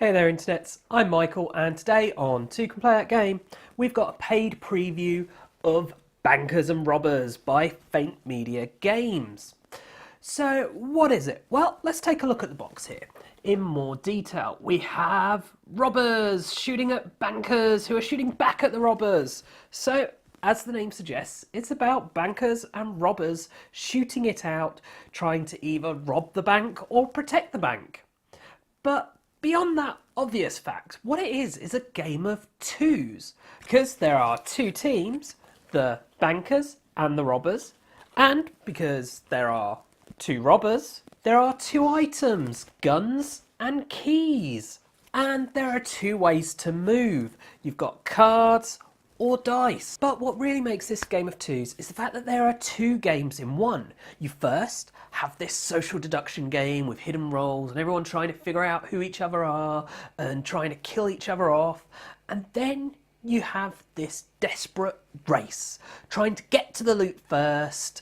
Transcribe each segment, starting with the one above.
Hey there internets, I'm Michael and today on Toucan Play That Game we've got a paid preview of Bankers and Robbers by Feint Media Games. So what is it? Well, let's take a look at the box here in more detail. We have robbers shooting at bankers who are shooting back at the robbers. So as the name suggests, it's about bankers and robbers shooting it out, trying to either rob the bank or protect the bank. But beyond that obvious fact, what it is a game of twos, because there are two teams, the bankers and the robbers, and because there are two robbers, there are two items, guns and keys, and there are two ways to move. You've got cards or dice. But what really makes this game of twos is the fact that there are two games in one. You first have this social deduction game with hidden roles and everyone trying to figure out who each other are and trying to kill each other off. And then you have this desperate race, trying to get to the loot first,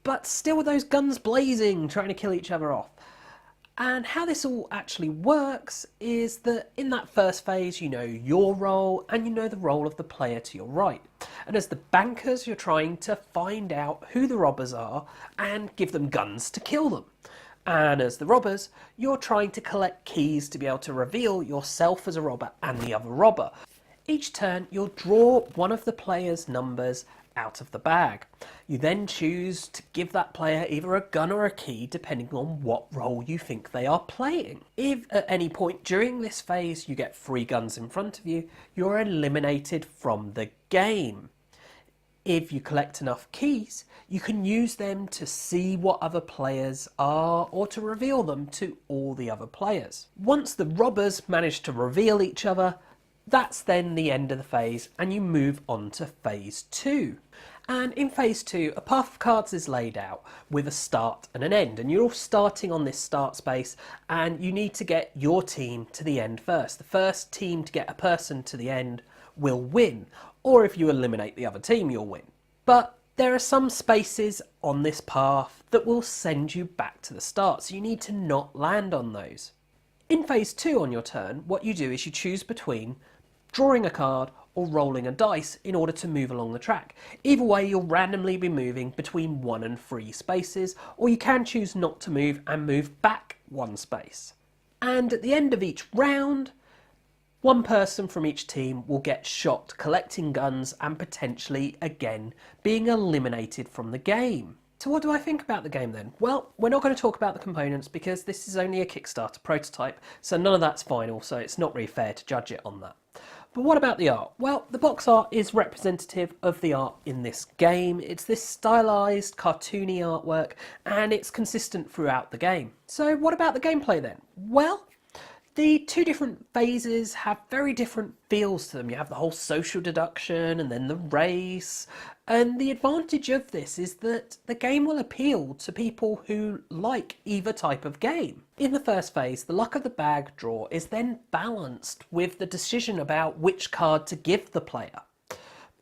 but still with those guns blazing, trying to kill each other off. And how this all actually works is that in that first phase you know your role and you know the role of the player to your right. And as the bankers you're trying to find out who the robbers are and give them guns to kill them. And as the robbers you're trying to collect keys to be able to reveal yourself as a robber and the other robber. Each turn you'll draw one of the player's numbers out of the bag. You then choose to give that player either a gun or a key depending on what role you think they are playing. If at any point during this phase you get 3 guns in front of you, you're eliminated from the game. If you collect enough keys, you can use them to see what other players are or to reveal them to all the other players. Once the robbers manage to reveal each other, that's then the end of the phase and you move on to phase 2. And in phase 2 a path of cards is laid out with a start and an end, and you're all starting on this start space and you need to get your team to the end first. The first team to get a person to the end will win, or if you eliminate the other team you'll win. But there are some spaces on this path that will send you back to the start, so you need to not land on those. In phase 2 on your turn, what you do is you choose between drawing a card or rolling a dice in order to move along the track. Either way you'll randomly be moving between 1 and 3 spaces, or you can choose not to move and move back 1 space. And at the end of each round, one person from each team will get shot collecting guns and potentially again being eliminated from the game. So what do I think about the game then? Well, we're not going to talk about the components because this is only a Kickstarter prototype, so none of that's final, so it's not really fair to judge it on that. But what about the art? Well, the box art is representative of the art in this game. It's this stylized, cartoony artwork, and it's consistent throughout the game. So what about the gameplay then? Well, the two different phases have very different feels to them. You have the whole social deduction and then the race. And the advantage of this is that the game will appeal to people who like either type of game. In the first phase, the luck of the bag draw is then balanced with the decision about which card to give the player.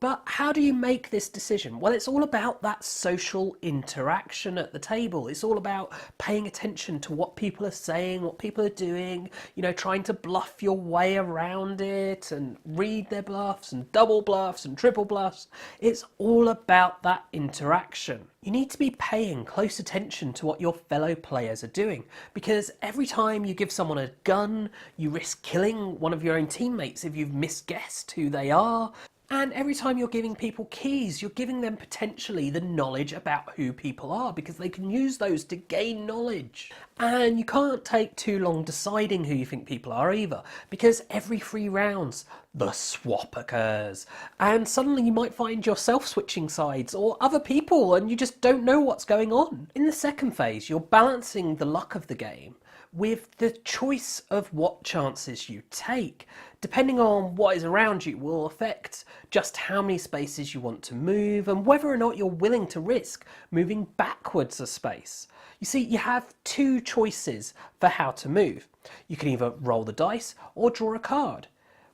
But how do you make this decision? Well, it's all about that social interaction at the table. It's all about paying attention to what people are saying, what people are doing, you know, trying to bluff your way around it and read their bluffs and double bluffs and triple bluffs. It's all about that interaction. You need to be paying close attention to what your fellow players are doing, because every time you give someone a gun, you risk killing one of your own teammates if you've misguessed who they are. And every time you're giving people keys, you're giving them potentially the knowledge about who people are, because they can use those to gain knowledge. And you can't take too long deciding who you think people are either, because every 3 rounds, the swap occurs. And suddenly you might find yourself switching sides or other people and you just don't know what's going on. In the second phase, you're balancing the luck of the game with the choice of what chances you take. Depending on what is around you will affect just how many spaces you want to move and whether or not you're willing to risk moving backwards a space. You see, you have 2 choices for how to move. You can either roll the dice or draw a card.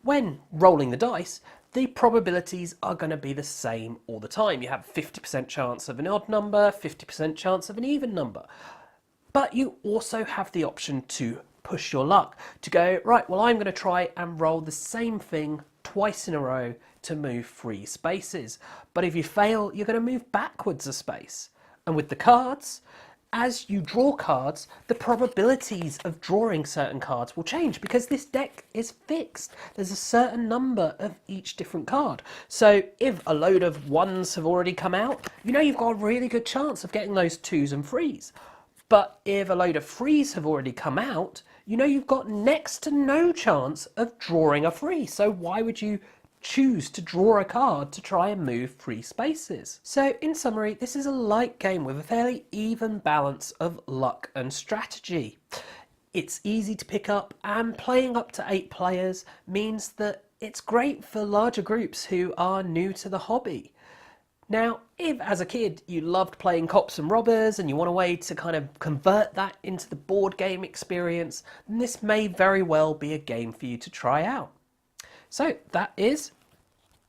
When rolling the dice, the probabilities are going to be the same all the time. You have 50% chance of an odd number, 50% chance of an even number. But you also have the option to push your luck to go, right, well, I'm going to try and roll the same thing twice in a row to move 3 spaces. But if you fail, you're going to move backwards a space. And with the cards, as you draw cards, the probabilities of drawing certain cards will change because this deck is fixed. There's a certain number of each different card. So if a load of 1s have already come out, you know you've got a really good chance of getting those 2s and 3s. But if a load of 3s have already come out, you know you've got next to no chance of drawing a 3. So why would you choose to draw a card to try and move 3 spaces? So in summary, this is a light game with a fairly even balance of luck and strategy. It's easy to pick up, and playing up to 8 players means that it's great for larger groups who are new to the hobby. Now, if as a kid you loved playing cops and robbers and you want a way to kind of convert that into the board game experience, then this may very well be a game for you to try out. So that is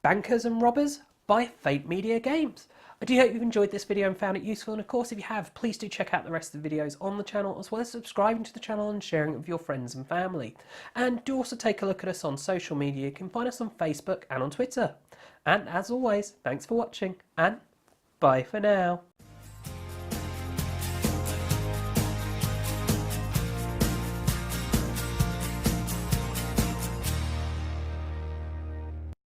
Bankers and Robbers by Feint Media Games. I do hope you've enjoyed this video and found it useful, and of course if you have, please do check out the rest of the videos on the channel, as well as subscribing to the channel and sharing it with your friends and family. And do also take a look at us on social media. You can find us on Facebook and on Twitter. And as always, thanks for watching, and bye for now.